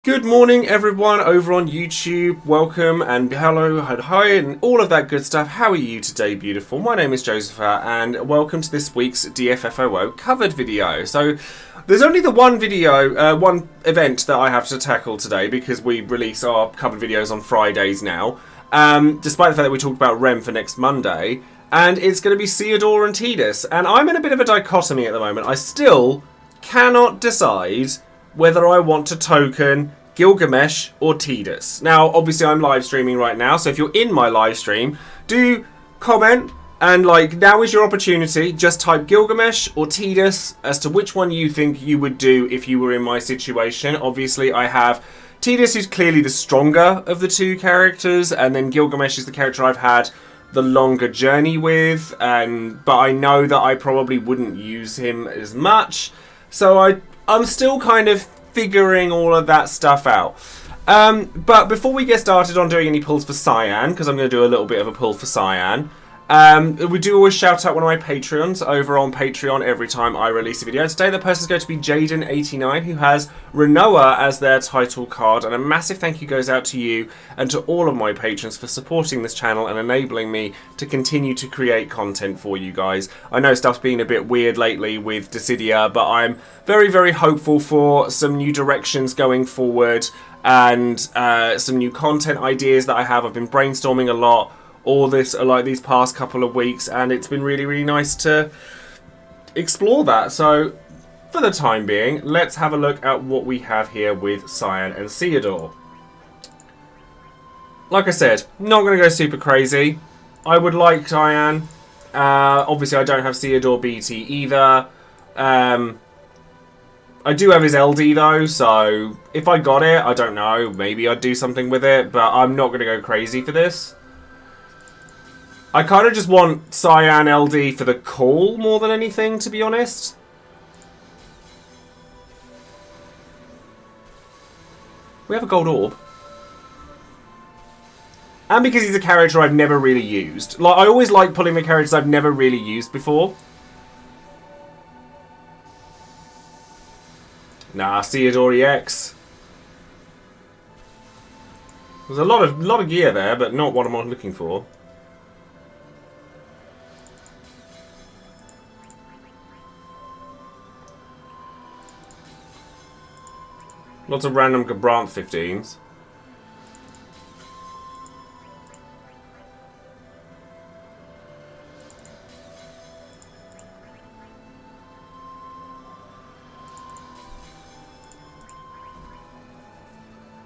Good morning everyone over on YouTube, welcome and hello and hi and all of that good stuff. How are you today, beautiful? My name is Joesephyr and welcome to this week's DFFOO covered video. So there's only the one video, one event that I have to tackle today because we release our covered videos on Fridays now. Despite the fact that we talked about Rem for next Monday, and it's going to be Ceodore and Tidus, and I'm in a bit of a dichotomy at the moment. I still cannot decide whether I want to token Gilgamesh or Tidus. Now, obviously I'm live streaming right now, so if you're in my live stream, do comment and now is your opportunity. Just type Gilgamesh or Tidus as to which one you think you would do if you were in my situation. Obviously I have Tidus, who's clearly the stronger of the two characters, and then Gilgamesh is the character I've had the longer journey with, but I know that I probably wouldn't use him as much, so I'm still kind of figuring all of that stuff out. But before we get started on doing any pulls for Cyan, because I'm going to do a little bit of a pull for Cyan, we do always shout out one of my Patreons over on Patreon every time I release a video. And today the person is going to be Jaden89, who has Renoa as their title card, and a massive thank you goes out to you and to all of my patrons for supporting this channel and enabling me to continue to create content for you guys. I know stuff's been a bit weird lately with Dissidia, but I'm very, very hopeful for some new directions going forward and some new content ideas that I have. I've been brainstorming a lot all these past couple of weeks, and it's been really, really nice to explore that. So for the time being, let's have a look at what we have here with Cyan and Ceodore. Like I said, not going to go super crazy. I would like Cyan. Obviously I don't have Ceodore BT either. I do have his LD though, so if I got it, I don't know, maybe I'd do something with it, but I'm not going to go crazy for this. I kind of just want Cyan LD for the call more than anything, to be honest. We have a gold orb. And because he's a character I've never really used. I always like pulling the characters I've never really used before. Nah, Ceodore EX. There's a lot of gear there, but not what I'm looking for. Lots of random Gabrant 15s.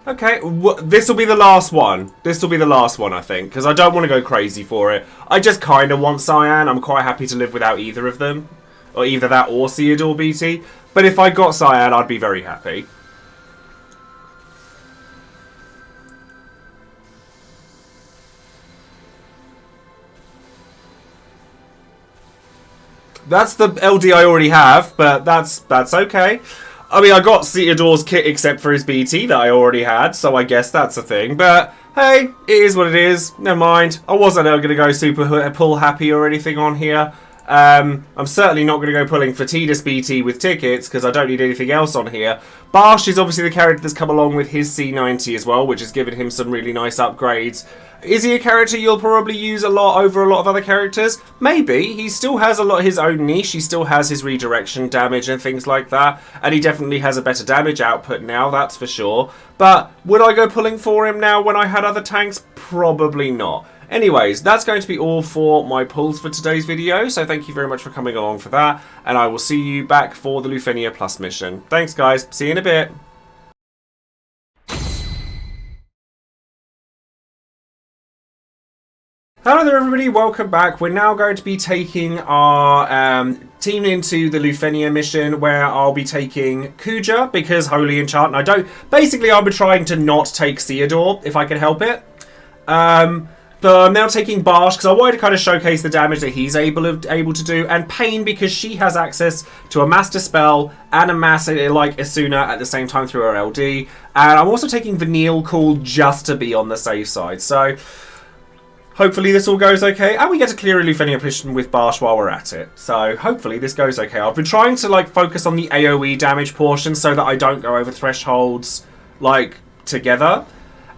Okay, this will be the last one. This will be the last one, I think, because I don't want to go crazy for it. I just kind of want Cyan. I'm quite happy to live without either of them. Or either that or Ceodore BT. But if I got Cyan, I'd be very happy. That's the LD I already have, but that's okay. I mean, I got Ceodore's kit except for his BT that I already had, so I guess that's a thing. But hey, it is what it is. Never mind. I wasn't going to go super pull happy or anything on here. I'm certainly not going to go pulling for Tidus BT with tickets because I don't need anything else on here. Barsh is obviously the character that's come along with his C90 as well, which has given him some really nice upgrades. Is he a character you'll probably use a lot over a lot of other characters? Maybe. He still has a lot of his own niche. He still has his redirection damage and things like that. And he definitely has a better damage output now, that's for sure. But would I go pulling for him now when I had other tanks? Probably not. Anyways, that's going to be all for my pulls for today's video. So thank you very much for coming along for that. And I will see you back for the Lufenia Plus mission. Thanks, guys. See you in a bit. Hello there everybody, welcome back. We're now going to be taking our team into the Lufenia mission where I'll be taking Kuja because Holy Enchant, and basically I'll be trying to not take Ceodore if I can help it. But I'm now taking Barsh because I wanted to kind of showcase the damage that he's able to do, and Pain because she has access to a Master Spell and a Mass Asuna at the same time through her LD. And I'm also taking Vanille Call just to be on the safe side. So hopefully this all goes okay, and we get to clear a Lufenia mission with Barsh while we're at it. So hopefully this goes okay. I've been trying to focus on the AoE damage portion so that I don't go over thresholds like, together.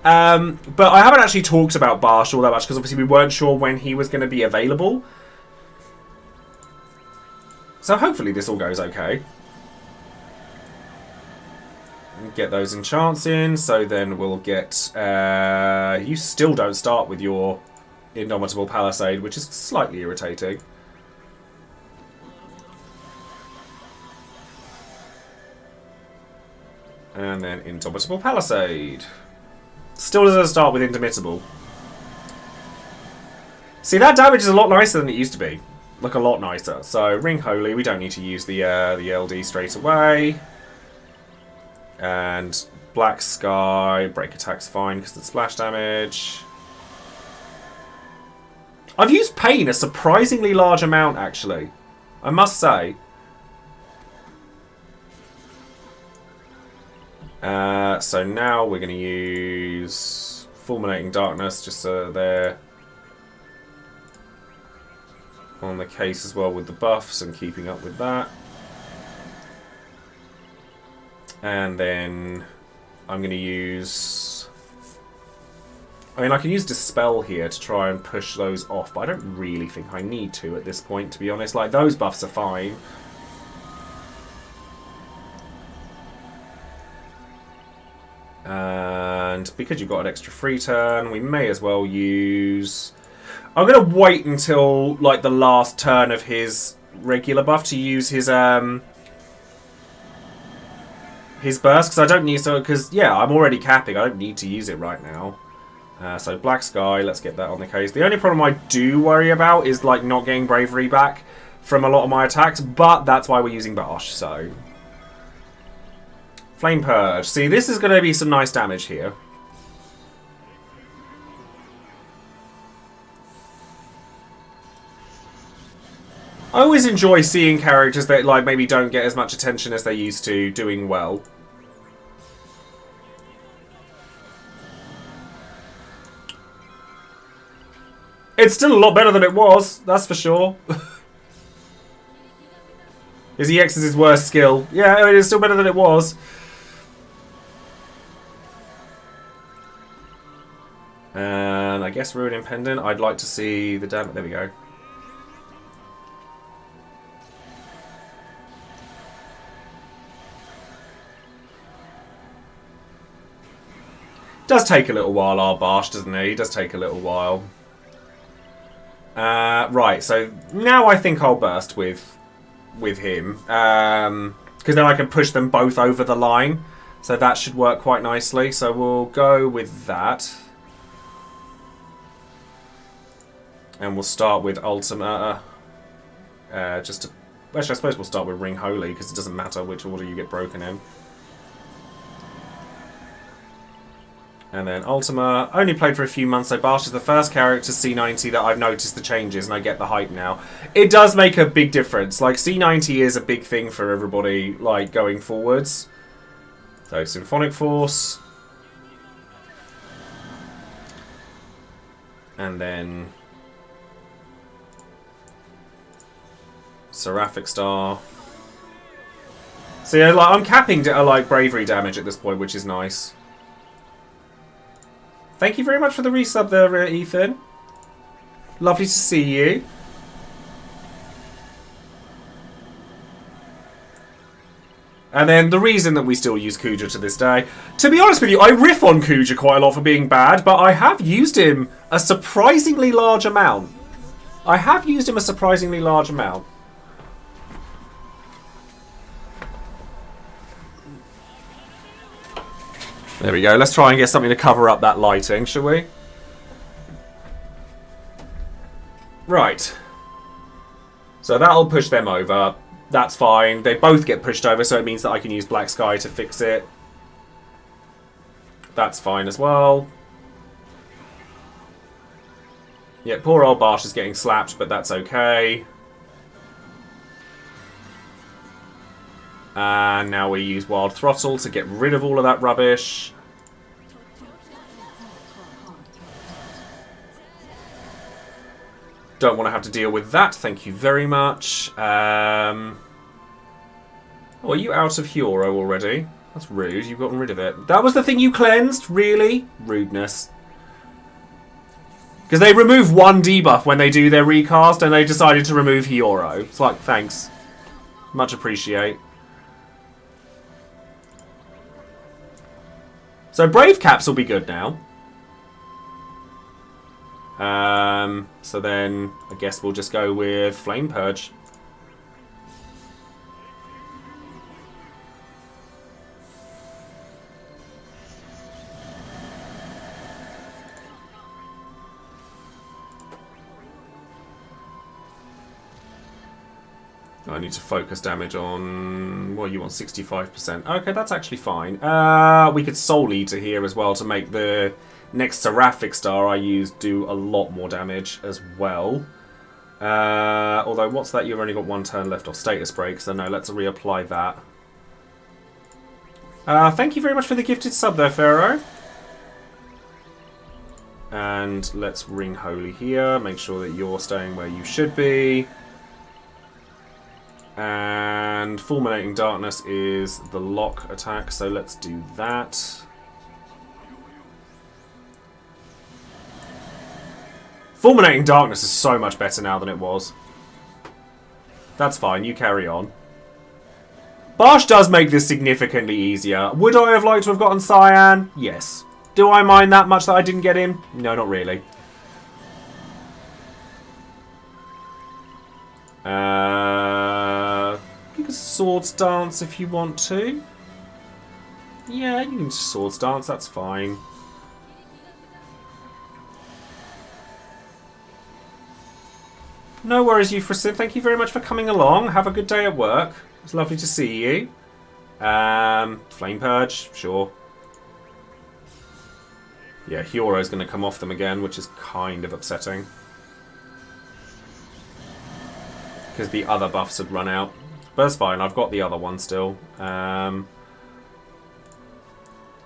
But I haven't actually talked about Barsh all that much because obviously we weren't sure when he was going to be available. So hopefully this all goes okay. Get those enchants in, so then we'll get... you still don't start with your Indomitable Palisade, which is slightly irritating. And then Indomitable Palisade. Still doesn't start with Indomitable. See, that damage is a lot nicer than it used to be. Like, a lot nicer. So, Ring Holy, we don't need to use the LD straight away. And Black Sky, break attack's fine because it's splash damage. I've used Pain a surprisingly large amount, actually. I must say. So now we're going to use Fulminating Darkness, just so they're on the case as well with the buffs and keeping up with that. And then I'm going to use... I mean, I can use Dispel here to try and push those off, but I don't really think I need to at this point, to be honest. Like, those buffs are fine. And because you've got an extra free turn, we may as well use... I'm going to wait until, like, the last turn of his regular buff to use his burst, because I don't need to... Because, yeah, I'm already capping. I don't need to use it right now. So, Black Sky, let's get that on the case. The only problem I do worry about is, like, not getting Bravery back from a lot of my attacks, but that's why we're using Barsh, so... Flame Purge. See, this is going to be some nice damage here. I always enjoy seeing characters that, like, maybe don't get as much attention as they used to doing well. It's still a lot better than it was, that's for sure. His EX is his worst skill. Yeah, it is still better than it was. And I guess Ruin Pendant. I'd like to see the damage. There we go. Does take a little while, our Barsh, doesn't he? Does take a little while. Right, so now I think I'll burst with him. Because then I can push them both over the line. So that should work quite nicely. So we'll go with that. And we'll start with Ultima. Actually, I suppose we'll start with Ring Holy, because it doesn't matter which order you get broken in. And then Ultima. Only played for a few months, so Barsh is the first character C90 that I've noticed the changes, and I get the hype now. It does make a big difference. Like, C90 is a big thing for everybody, like, going forwards. So, Symphonic Force. And then... Seraphic Star. So yeah, like, I'm capping like bravery damage at this point, which is nice. Thank you very much for the resub there, Ethan. Lovely to see you. And then the reason that we still use Kuja to this day, to be honest with you, I riff on Kuja quite a lot for being bad, but I have used him a surprisingly large amount. I have used him a surprisingly large amount. There we go. Let's try and get something to cover up that lighting, shall we? Right. So that'll push them over. That's fine. They both get pushed over, so it means that I can use Black Sky to fix it. That's fine as well. Yeah, poor old Barsh is getting slapped, but that's okay. And now we use Wild Throttle to get rid of all of that rubbish. Don't want to have to deal with that, thank you very much. Oh, are you out of Hero already? That's rude. You've gotten rid of it. That was the thing you cleansed? Really? Rudeness. Because they remove one debuff when they do their recast, and they decided to remove Hero. It's like, thanks. Much appreciate. So Brave Caps will be good now. So then I guess we'll just go with Flame Purge. I need to focus damage on... Well, you want 65%. Okay, that's actually fine. We could Soul Eater here as well to make the next Seraphic Star I use do a lot more damage as well. Although, what's that? You've only got one turn left off Status Break, so no, let's reapply that. Thank you very much for the gifted sub there, Pharaoh. And let's Ring Holy here. Make sure that you're staying where you should be. And Fulminating Darkness is the lock attack, so let's do that. Fulminating Darkness is so much better now than it was. That's fine, you carry on. Barsh does make this significantly easier. Would I have liked to have gotten Cyan? Yes. Do I mind that much that I didn't get him? No, not really. You can Swords Dance if you want to. Yeah, you can just Swords Dance, that's fine. No worries, Euphrasid. Thank you very much for coming along. Have a good day at work. It's lovely to see you. Flame Purge, sure. Yeah, Hero's going to come off them again, which is kind of upsetting. Because the other buffs had run out. But that's fine, I've got the other one still.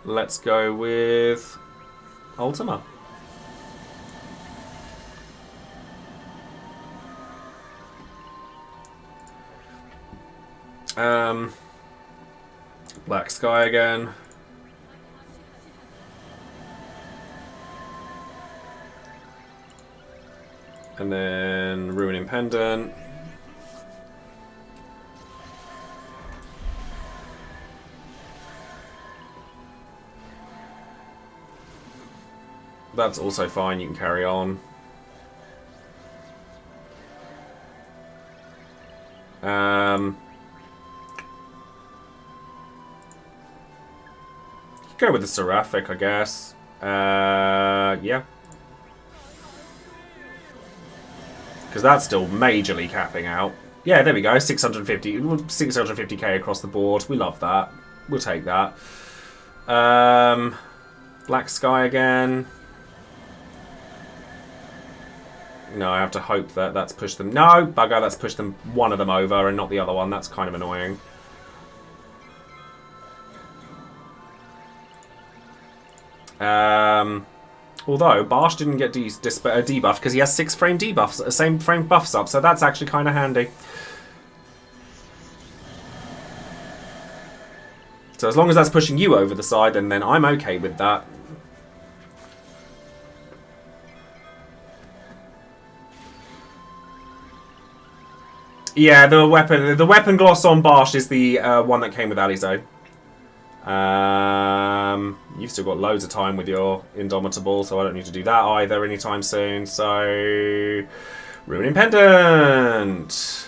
Let's go with Ultima. Black Sky again. And then Ruining Pendant. That's also fine, you can carry on. Go with the Seraphic, I guess. Yeah. Because that's still majorly capping out. Yeah, there we go. 650k across the board. We love that. We'll take that. Black Sky again. No, I have to hope that that's pushed them. No, bugger, that's pushed them one of them over and not the other one. That's kind of annoying. Although Barsh didn't get debuffed because he has 6 frame debuffs, same frame buffs up, so that's actually kind of handy. So as long as that's pushing you over the side, then I'm okay with that. Yeah, the weapon gloss on Barsh is the one that came with Alizo. You've still got loads of time with your Indomitable, so I don't need to do that either anytime soon. So, Ruining Pendant.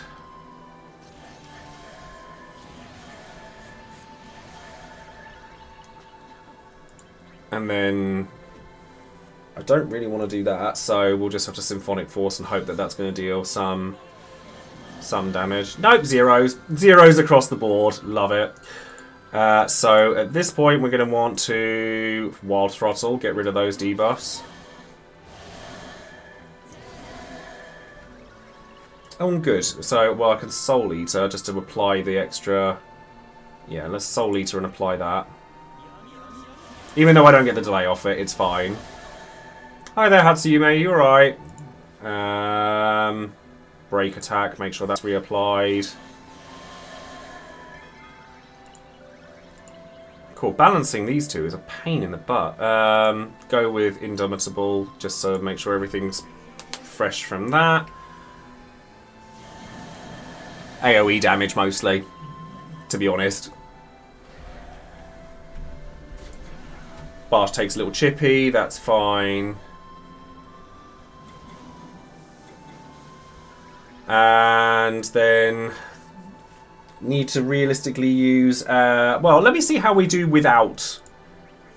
And then I don't really want to do that, so we'll just have to Symphonic Force and hope that that's going to deal some damage. Nope, zeros. Zeros across the board. Love it. So at this point we're going to want to Wild Throttle, get rid of those debuffs. Oh, good. So, well, I can Soul Eater just to apply the extra... Yeah, let's Soul Eater and apply that. Even though I don't get the delay off it, it's fine. Hi there, Hatsume, you alright? Break attack, make sure that's reapplied. Cool. Balancing these two is a pain in the butt. Go with Indomitable, just so make sure everything's fresh from that. AoE damage mostly, to be honest. Barge takes a little chippy, that's fine. And then need to realistically use... well, let me see how we do without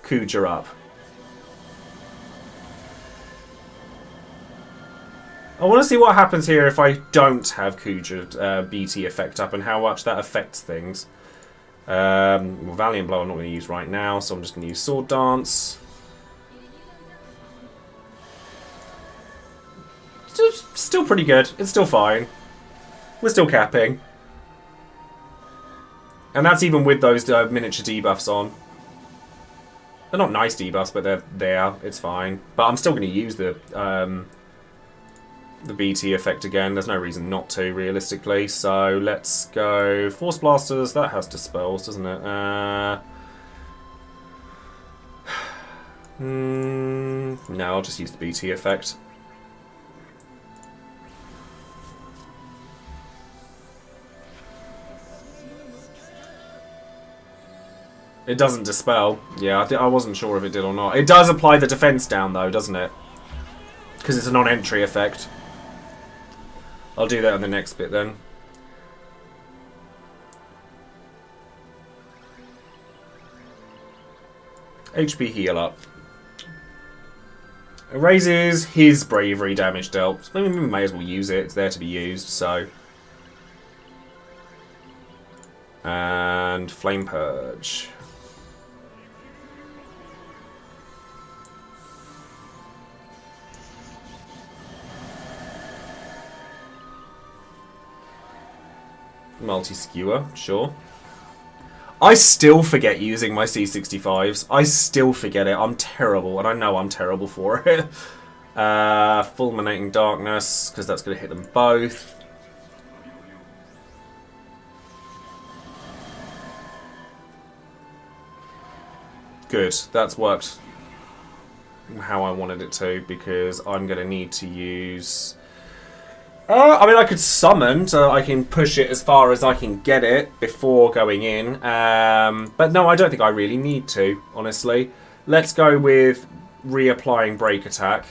Kuja up. I want to see what happens here if I don't have Kuja BT effect up and how much that affects things. Well, Valiant Blow I'm not going to use right now, so I'm just going to use Sword Dance. Still pretty good. It's still fine. We're still capping. And that's even with those miniature debuffs on. They're not nice debuffs, but they're there. It's fine. But I'm still going to use the BT effect again. There's no reason not to, realistically. So let's go Force Blasters. That has Dispels, doesn't it? No, I'll just use the BT effect. It doesn't dispel. Yeah, I wasn't sure if it did or not. It does apply the defense down, though, doesn't it? Because it's a non-entry effect. I'll do that on the next bit, then. HP heal up. It raises his bravery damage dealt. I mean, we may as well use it. It's there to be used, so... And Flame Purge. Multi-skewer, sure. I still forget using my C65s. I still forget it. I'm terrible, and I know I'm terrible for it. Fulminating Darkness, because that's going to hit them both. Good, that's worked how I wanted it to, because I'm going to need to use... I mean, I could summon, so I can push it as far as I can get it before going in. But no, I don't think I really need to, honestly. Let's go with reapplying Break Attack.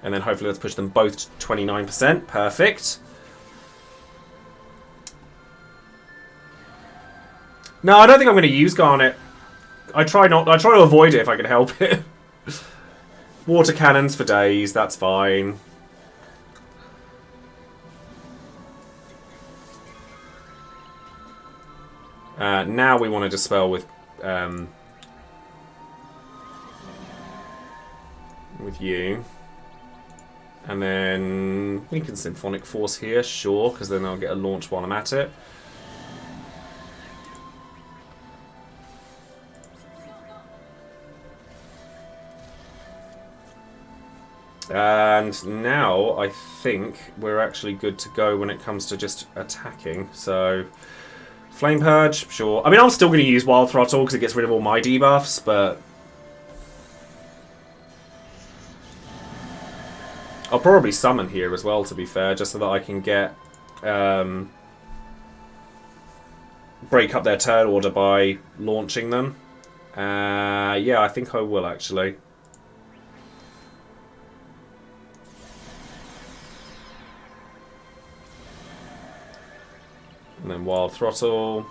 And then hopefully let's push them both to 29%. Perfect. No, I don't think I'm going to use Garnet. I try to avoid it if I can help it. Water cannons for days, that's fine. Now we want to dispel with you. And then we can Symphonic Force here, sure, because then I'll get a launch while I'm at it. And now I think we're actually good to go when it comes to just attacking. So, Flame Purge, sure. I mean, I'm still going to use Wild Throttle because it gets rid of all my debuffs, but... I'll probably summon here as well, to be fair, just so that I can get... break up their turn order by launching them. Yeah, I think I will, actually. And then Wild Throttle.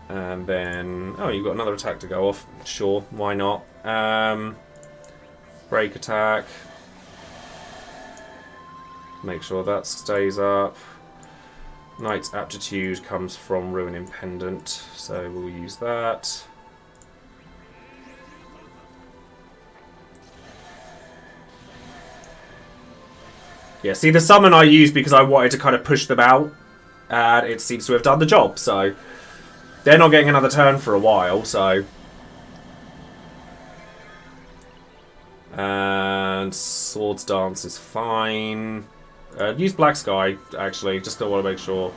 And then... Oh, you've got another attack to go off. Sure, why not? Break Attack. Make sure that stays up. Knight's Aptitude comes from Ruining Pendant, so we'll use that. Yeah, see, the summon I used because I wanted to kind of push them out, and it seems to have done the job, so... They're not getting another turn for a while, so... And Swords Dance is fine. Use Black Sky, actually, just because I want to make sure.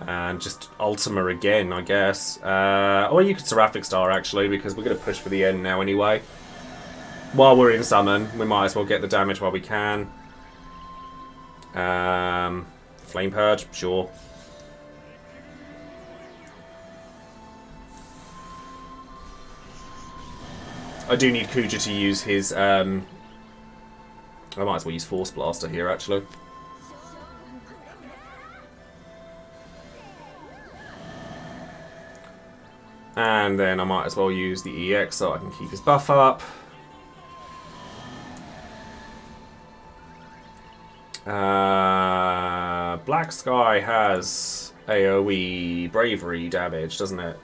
And just Ultima again, I guess. Or you could Seraphic Star, actually, because we're going to push for the end now anyway. While we're in Summon, we might as well get the damage while we can. Flame Purge, sure. I do need Kuja to use his... I might as well use Force Blaster here, actually. And then I might as well use the EX so I can keep his buff up. Black Sky has AoE Bravery damage, doesn't it?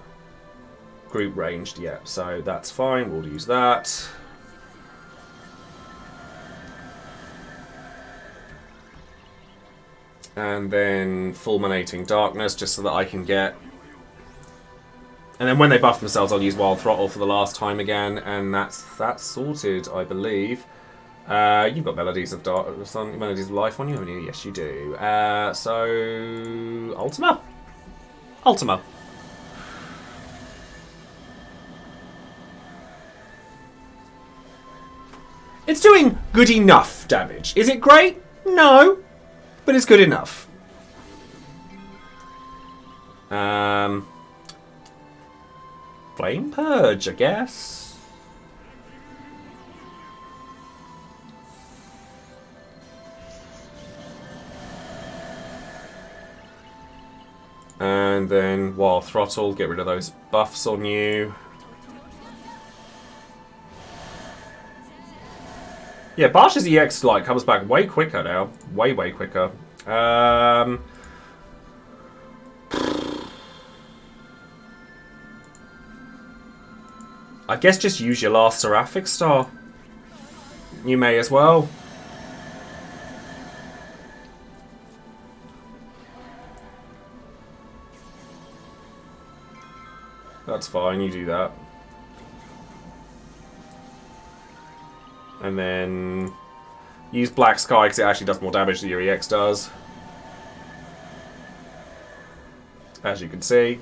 Group ranged, yeah, so that's fine, we'll use that. And then Fulminating Darkness, just so that I can get... And then when they buff themselves, I'll use Wild Throttle for the last time again, and that's sorted, I believe. You've got Melodies of Melodies of Life on you, haven't you? Yes, you do. So... Ultima? Ultima. It's doing good enough damage. Is it great? No. But it's good enough. Flame Purge, I guess. And then Wild Throttle, get rid of those buffs on you. Yeah, Barsh's EX like comes back way quicker now. Way quicker. I guess just use your last Seraphic Star. You may as well. That's fine, you do that. And then use Black Sky because it actually does more damage than your EX does. As you can see.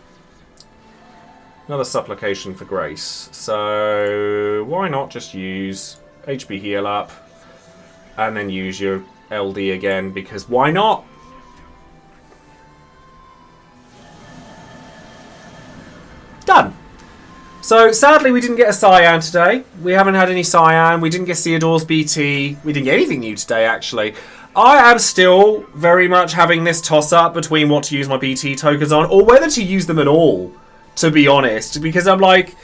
Another Supplication for Grace. So why not just use HP Heal Up and then use your LD again, because why not? Done. So, sadly, we didn't get a Cyan today. We haven't had any Cyan. We didn't get Ceodore's BT. We didn't get anything new today, actually. I am still very much having this toss-up between what to use my BT tokens on, or whether to use them at all, to be honest. Because I'm like...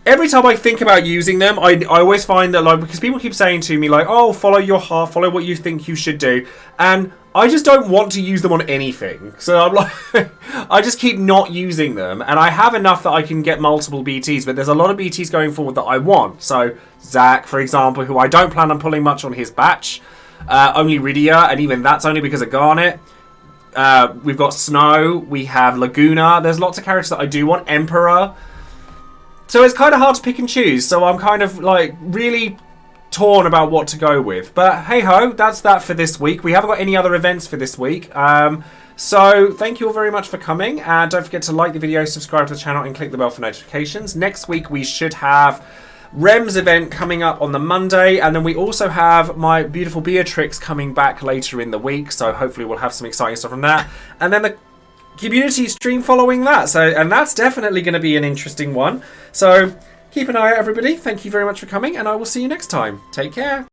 Every time I think about using them, I always find that, like, because people keep saying to me, like, oh, follow your heart, follow what you think you should do. And I just don't want to use them on anything. So I'm like, I just keep not using them. And I have enough that I can get multiple BTs, but there's a lot of BTs going forward that I want. So Zach, for example, who I don't plan on pulling much on his batch. Only Rydia, and even that's only because of Garnet. We've got Snow, we have Laguna. There's lots of characters that I do want. Emperor. So it's kind of hard to pick and choose. So I'm kind of like really torn about what to go with. But hey ho, that's that for this week. We haven't got any other events for this week. So thank you all very much for coming. And don't forget to like the video, subscribe to the channel, and click the bell for notifications. Next week we should have Rem's event coming up on the Monday, and then we also have my beautiful Beatrix coming back later in the week. So hopefully we'll have some exciting stuff from that. And then the community stream following that, so and that's definitely going to be an interesting one. So keep an eye out, everybody. Thank you very much for coming, and I will see you next time. Take care.